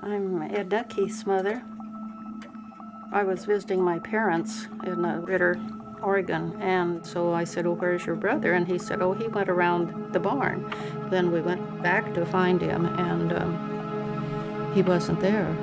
I'm Edna Keith's mother. I was visiting my parents in Ritter, Oregon, and so I said, "Oh, where's your brother?" And he said, "Oh, he went around the barn." Then we went back to find him, and he wasn't there.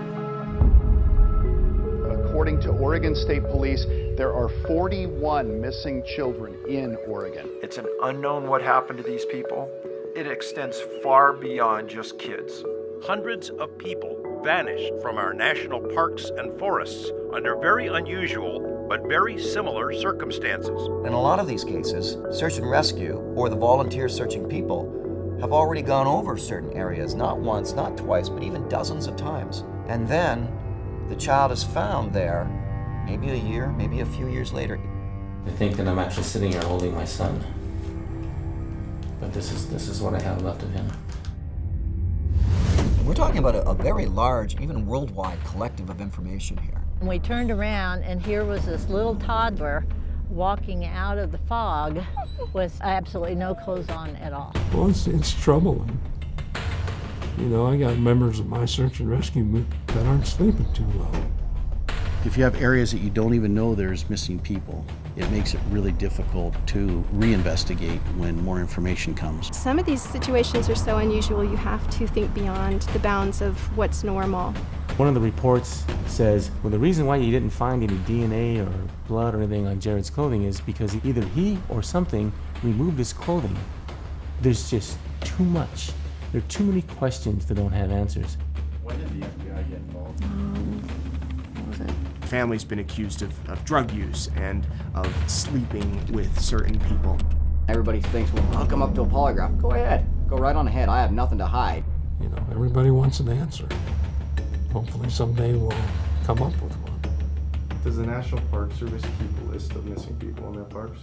According to Oregon State Police, there are 41 missing children in Oregon. It's an unknown what happened to these people. It extends far beyond just kids. Hundreds of people vanished from our national parks and forests under very unusual but very similar circumstances. In a lot of these cases, search and rescue, or the volunteer searching people, have already gone over certain areas, not once, not twice, but even dozens of times. And then the child is found there, maybe a year, maybe a few years later. I think that I'm actually sitting here holding my son. But this is what I have left of him. We're talking about a very large, even worldwide collective of information here. And we turned around, and here was this little toddler walking out of the fog with absolutely no clothes on at all. Well, it's troubling. You know, I got members of my search and rescue that aren't sleeping too well. If you have areas that you don't even know there's missing people, it makes it really difficult to reinvestigate when more information comes. Some of these situations are so unusual you have to think beyond the bounds of what's normal. One of the reports says, well, the reason why you didn't find any DNA or blood or anything on Jared's clothing is because either he or something removed his clothing. There's just too much. There are too many questions that don't have answers. When did the FBI get involved? What was it? Family's been accused of drug use and of sleeping with certain people. Everybody thinks, well, I'll come up to a polygraph. Go ahead. Go right on ahead. I have nothing to hide. You know, everybody wants an answer. Hopefully someday we'll come up with one. Does the National Park Service keep a list of missing people in their parks?